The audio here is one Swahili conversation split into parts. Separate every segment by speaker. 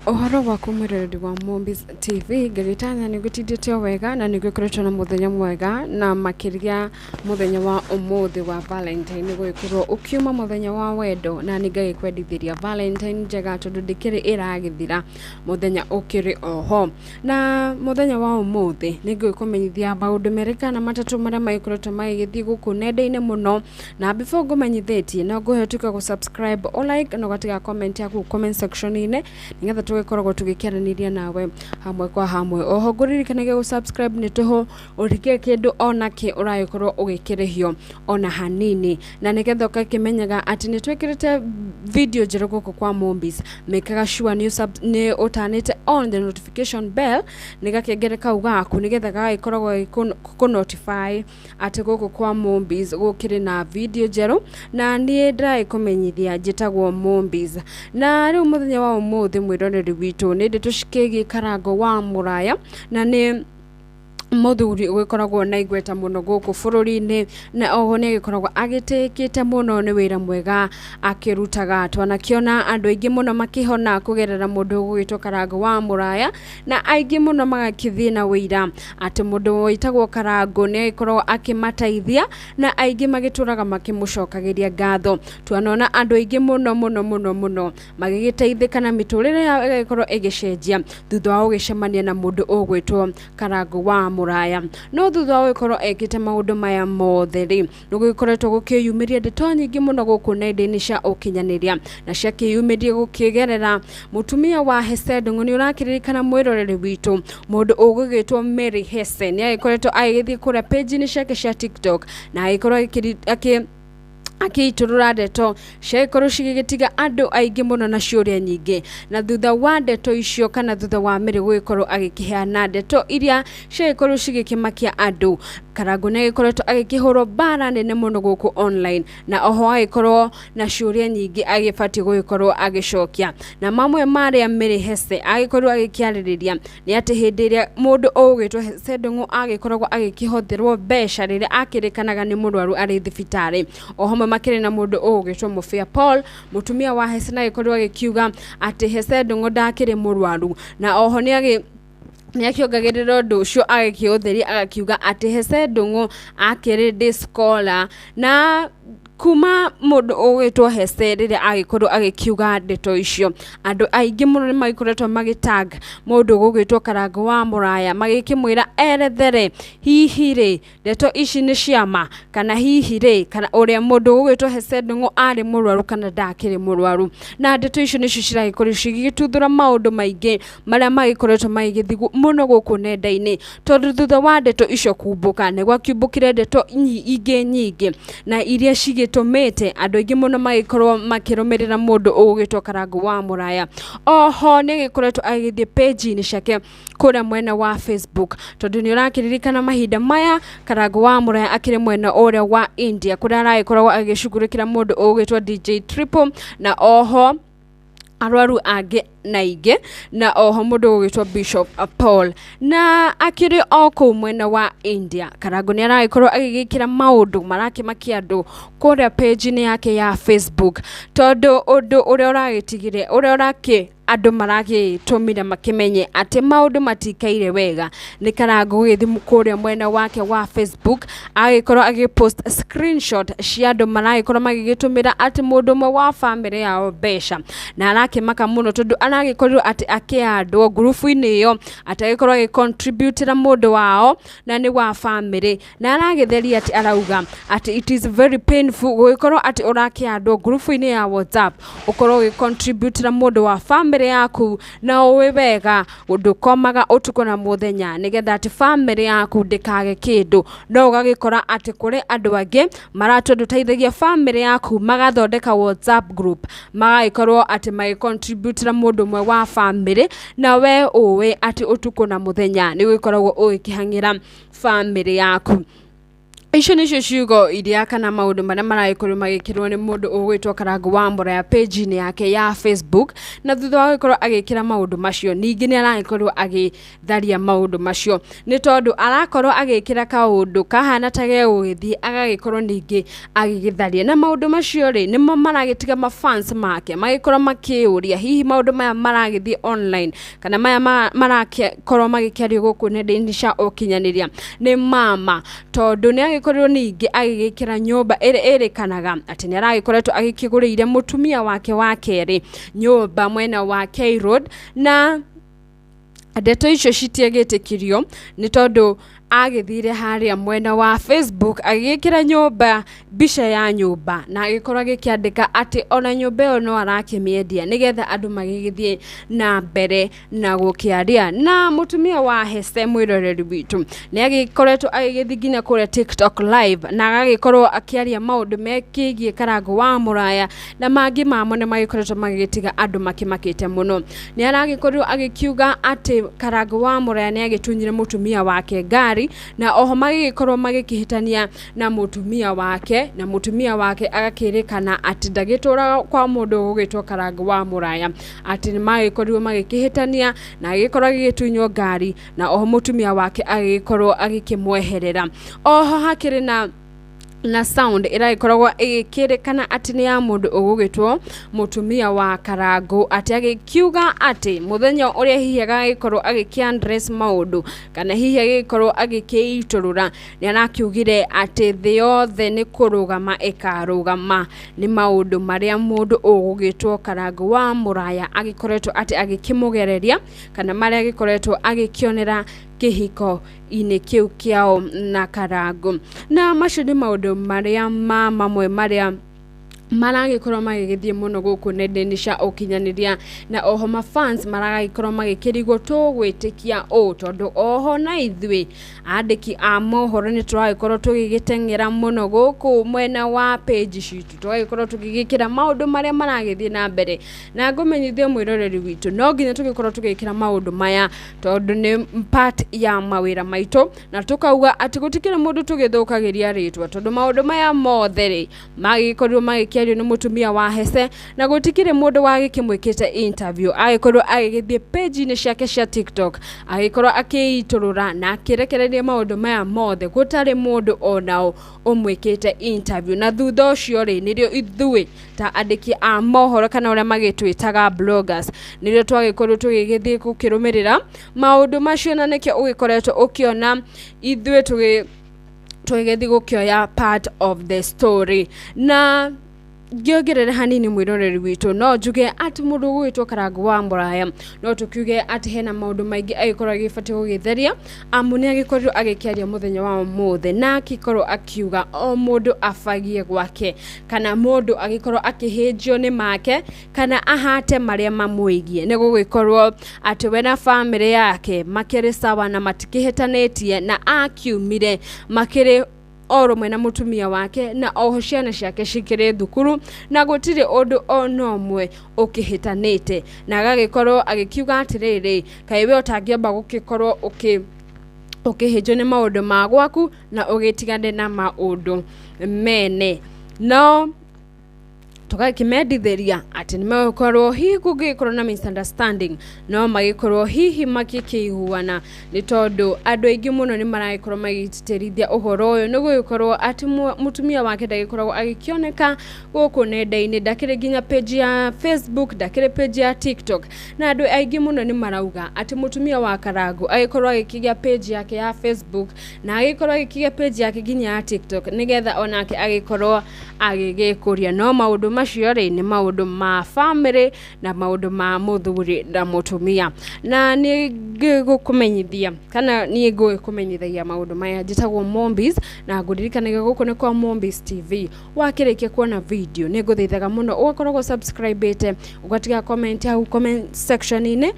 Speaker 1: Ohoro waku mwereri wa Mombis TV ngagitanya ni gutindite wega na ni gwikoretwo na muthenya mwega na makiria muthenya wa umuthi wa Valentine ni gwikorwo ukiuma muthenya wa wendo na ni ngagikwendithiria Valentine njega tondu ndikiri iragithira muthenya ukiri oho na muthenya wa umuthi ni ngikumenyithia maundu merika na matatu maria maikoretwo magithii guku nenda-ini muno na before ngumenyithitie no nguhetuka gu subscribe o like no gatiga comment yaku comment section ine nigetha tugikoragwo tugikiaraniria nawe hamwe kwa hamwe. Oho nguririkanage gu subscribe ni tuho urike kindu ona ki urayikorwo ugikirihio ona hanini na nigetha ukakimenyaga ati ni twekirite video njeru guku kwa Mombis. Mekaga sure ni utanite on the notification bell nigakengere kau gaku nigetha gagikoragwo ku notify ati guku kwa Mombis gukiri na video njeru na ni ndrai kumenyithia njitagwo Mombis. Na riu muthenya wa umuthi mwiroreri witu ni nditushikegi Karangu wa muraya na ni muthuri ugikoragwo na igweta muno guku bururi-ini na oho ni gikoragwo agitikite muno ni wira mwega akirutaga twanakiona andu aingi muno makihona kugerera mundu ugwitwo Karangu wa muraya na aingi muno magakithie na wira ati mundu witagwo Karangu ni gikoragwo akimataithia na aingi magituraga makimucokagiria ngatho twanona andu aingi muno magigiteithika na miturire yao igagikorwo igicenjia thutha wa ugicemania na mundu ugwitwo Karangu wa muraya no thutha wa gukoro ekite maundu maya mothe ri nugikoretwo gukiyumiria ndeto nyingi muno guku nenda-ini cia ukinyaniria na cia kiyumiria gukigerera mutumia wa Hesed ngoni urakiririkana mwiroreri witu mundu ugugitwo Mary Hesse ni agikoretwo agithii kura page-ini ciake cia TikTok na agikorwo akiiturura ndeto ciakorwo cigigitiga andu aingi muno na ciuria nyingi na thutha wa ndeto icio kana thutha wa Mary guikorwo agikiheana ndeto iria ciakorwo cigikimakia andu Karangu ni agikoretwo agikihurwo bara nene muno guku online na oho agikorwo na ciuria nyingi agifati guikorwo agicokia na mamwe maria Mary Hesse agikorwo agikiaririria ni ati hindi iria mundu ugwitwo Sedongo agikoragwo agikihotherwo besha riria akirikanaga ni murwaru ari thibitari oho makire na mundu ugwitwo Mufia Paul mutumia wa Hesse na agikorwo agikiuga ati Sedongo ndakire murwaru na oho ni akiongagirira undu ucio agikiutheri agakiuga ati Sedongo akiri scholar na kuma mundu ugwitwo Hesse riria agikorwo agikiuga ndeto icio andu aingi muno ni magikoretwo magitag mundu ugwitwo Karangu wa muraya magikimwira erethere hihi ri ndeto ici ni ciama kana hihi ri kana uria mundu ugwitwo Hesse ndungu ari murwaru kana ndakiri murwaru na ndeto icio nicio ciragikorwo cigituthura maundu maingi maria magikoretwo magithigu muno guku nenda-ini tondu thutha wa ndeto icio kumbuka ni gwakiumbukire ndeto ingi nyingi na iria tumete andu aingi muno magikorwo makirumirira mundu ugwitwo Karangu wa muraya oho ni gikoretwo agithie page-ini ciake kuria mwena wa Facebook tondu ni urakiririkana mahinda maya Karangu wa muraya akiri mwena uria wa India kuria aragikorwo agicugurikira mundu ugwitwo DJ Triple na oho arwaru age naige na oho mundu ugwitwo Bishop Paul na akiri oko mwena wa India Karangu ni aragikorwo agigikira maundu marakimakia andu kuria page-ini yake ya Facebook tondu undu uria uragitigire uria uraki andu maragitumira makimenye ati maundu matikaire wega ni Karangu githimu kuria mwena wake wa Facebook agikorwo agipost screenshot cia andu maragikorwo magigitumira ati mundu mwe wa family yao besha na arakimaka muno tondu aragikorwo ati akiandwo group-ini iyo atagikorwo agicontribute mundu wao na ni wa family na aragitheria ati arauga ati it is very painful gugikorwo ati urakiandwo group-ini ya WhatsApp ukorwo ugicontribute mundu wa family yaku na uwe wega ndukomaga utuko na muthenya nigetha ati family yaku ndikage kindu no ugagikora ati kuri andu angi maratuteithagia family yaku magathondeka WhatsApp group magagikorwo ati magicontribute mundu mwe wa family na we uwe ati utuko na muthenya ni gukoragwo ugikihangira family yaku icio nicio ciugo iria kana maundu maria maragĩkorwo magĩkĩrwo nĩ mũndũ ũgwĩtwo Karangu wa muraya page-inĩ yake ya Facebook, na thutha wa gũkorwo agĩkĩra maundu macio ningĩ nĩ aragĩkorwo agĩtharia maundu macio nĩ tondũ arakorwo agĩkĩra kaundu kahana ta gegũgĩthiĩ agagĩkorwo ningĩ agĩgĩtharia, na maundu macio rĩ nĩmo maragĩtiga mafans make magĩkorwo makĩũria hihi maundu maya maragĩthiĩ online kana maya marakorwo magĩkĩario gũkũ nenda-inĩ cia ũkinyanĩria nĩ mama, tondũ nĩ agĩkorirwo ningĩ agĩgĩkĩra nyũmba ĩrĩa ĩrĩkanaga atĩ nĩ aragĩkoretwo agĩkĩgũrĩire mũtumia wake wa kerĩ nyũmba mwena wa K Road, na ndeto icio citiagĩtĩkirio nĩ tondũ agĩthire harĩa mwena wa Facebook agĩkĩra nyũmba mbica ya nyũmba na agĩkorwo agĩkĩandĩka atĩ ona nyũmba ĩyo no arakĩmĩendia nĩgetha andũ magĩgĩthiĩ na mbere na gũkĩaria. Na mũtumia wa Hesse mwĩroreri witũ nĩ agĩkoretwo agĩgĩthiĩ nginya kũrĩa TikTok live na agagĩkorwo akĩaria maũndũ mekĩgie Karangu wa muraya na mangĩ mamo nĩ magĩkoretwo magĩgĩtiga andũ makĩmakĩte mũno. Nĩ aragĩkorirwo agĩkiuga atĩ Karangu wa muraya nĩ agĩtunyire mũtumia wake ngari na oho magĩkorwo magĩkĩhĩtania na mũtumia wake, na mũtumia wake agakĩrĩkana atĩ ndagĩtũra kwa mũndũ ũgwĩtwo Karangu wa muraya, atĩ nĩ magĩkorirwo magĩkĩhĩtania na agĩkorwo agĩtunywo ngari na oho mũtumia wake agĩkorwo agĩkĩmweherera. Oho hakĩrĩ na sound ĩragĩkoragwo ĩgĩkĩrĩkana atĩ nĩ ya mũndũ ũgũgĩtwo mũtumia wa Karangu, atĩ agĩkiuga atĩ mũthenya ũrĩa hihi agagĩkorwo agĩkĩandress maũndũ kana hihi agĩkorwo agĩkĩitũrũra nĩ arakiugire atĩ thĩ yothe nĩ kũrũgama ĩkarũgama. Nĩ maũndũ marĩa mũndũ ũgũgĩtwo Karangu wa muraya agĩkoretwo atĩ agĩkĩmũgereria kana marĩa agĩkoretwo agĩkĩonera kĩhiko-inĩ kĩu kĩao na Karangu. Na macio nĩ maũndũ marĩa mamwe marĩa maragĩkorwo magĩgĩthiĩ mũno gũkũ nenda-inĩ cia ũkinyanĩria, na oho mafans maragĩkorwo magĩkĩrigwo tũgwĩtĩkia ũũ, tondũ oho na ithuĩ andĩki a mohoro nĩ tũragĩkorwo tũgĩgĩteng'era mũno gũkũ mwena wa page citũ, tũgagĩkorwo tũgĩgĩkĩra maũndũ marĩa maragĩthiĩ na mbere, na ngũmenyithie mwĩroreri witũ no nginya tũgĩkorwo tũgĩkĩra maũndũ maya tondũ nĩ part ya mawĩra maitũ, na tũkauga atĩ gũtikĩrĩ mũndũ tũgĩthũkagĩria rĩtwa, tondũ maũndũ maya mothe rĩ magĩkorirwo magĩkĩario nĩ mũtumia wa Hesse na gũtikĩrĩ mũndũ wagĩkĩmwĩkĩte interview, agĩkorwo agĩgĩthiĩ page-inĩ ciake cia TikTok agĩkorwo akĩitũrũra na akĩrekereria maũndũ maya mothe, gũtarĩ mũndũ onao ũmwĩkĩte interview. Na thutha ũcio rĩ nĩrĩo ithuĩ ta andĩki a mohoro kana ũrĩa magĩtwĩtaga bloggers nĩrĩo twagĩkorwo tũgĩgĩthiĩ gũkĩrũmĩrĩra maũndũ macio, na nĩkĩo ũgĩkoretwo ũkĩona ithuĩ tũgĩgĩthiĩ gũkĩoya part of the story. Na ngĩongerera hanini mwĩroreri witũ no njuge atĩ mũndũ ũgwĩtwo Karangu wa muraya no tũkiuge atĩ hena maũndũ maingĩ agĩkorwo agĩbatiĩ gũgĩtheria, amu nĩ agĩkorirwo agĩkĩaria mũthenya wa ũmũthĩ na agĩkorwo akiuga o mũndũ abagie gwake, kana mũndũ agĩkorwo akĩhĩnjio nĩ make kana ahate marĩa mamwĩgie, nĩ gũgĩkorwo atĩ we na family yake makĩrĩ sawa na matikĩhĩtanĩtie, na akiumire makĩrĩ oro mwena mũtumia wake na oho ciana ciake cikĩrĩ thukuru na gũtirĩ ũndũ ona ũmwe ũkĩhĩtanĩte, na agagĩkorwo agĩkiuga atĩrĩrĩ kaĩ we ũtangĩamba gũgĩkorwo ũkĩhĩnjwo nĩ maũndũ ma gwaku na ũgĩtigane na maũndũ mene. No tũgakĩmendithĩria atĩ nĩ magĩkorwo hihi kũngĩkorwo na misunderstanding no magĩkorwo hihi makĩiguana, nĩ tondũ andũ aingĩ mũno nĩ maragĩkorwo magĩtĩrithia ũhoro ũyũ, nĩ gũgĩkorwo atĩ mũtumia wake ndagĩkoragwo agĩkĩoneka gũkũ nenda-inĩ, ndakĩrĩ nginya page ya Facebook, ndakĩrĩ page ya TikTok, na andũ aingĩ mũno nĩ marauga atĩ mũtumia wa Karangu agĩkorwo agĩkĩgĩa page yake ya Facebook na agĩkorwo agĩkĩgĩa page yake nginya ya TikTok nĩgetha onake agĩkorwo agĩgĩkũria. No maũndũ macio rĩ nĩ maũndũ ma family na maũndũ ma mũthuri na mũtumia, na nĩ ngũkũmenyithia kana niĩ ngũkũmenyithagia maũndũ maya. Njĩtagwo Mombis na ngũririkanaga gũkũ nĩ kwa Mombis TV. Wakĩrĩkia kuona video nĩ ngũthaithaga mũno ũgakorwo subscribe ĩte, ũgatiga comment hau comment section-inĩ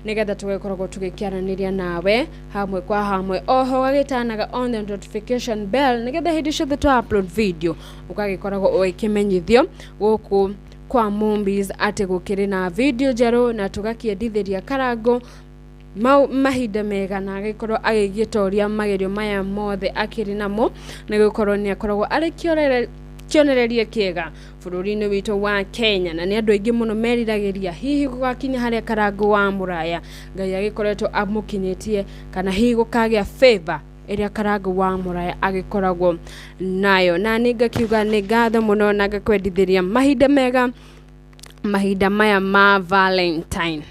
Speaker 1: nĩgetha tũgĩkoragwo tũgĩkĩaranĩria nawe hamwe kwa hamwe. Oho gagĩtanaga on the notification bell nĩgetha hĩndĩ ciothe twa upload video ũgagĩkoragwo ũgĩkĩmenyithio gũkũ kwa Mombis atĩ gũkĩrĩ na video njerũ na tũgakĩendithĩria Karangu mahinda mega na agikorwo agigitoria magerio maya mothe akiri namo na gukorwo ni akoragwo ari kionereria kiega bururi-ini witu wa Kenya na ni andu aingi muno meriragiria hihi gugakinya haria Karangu wa muraya Ngai agikoretwo amukinyitie kana hihi gukagĩa favor iria Karangu wa muraya agikoragwo nayo na ninga kiuga ni ngatho muno na ngakwendithiria mahinda mega mahinda maya ma Valentine.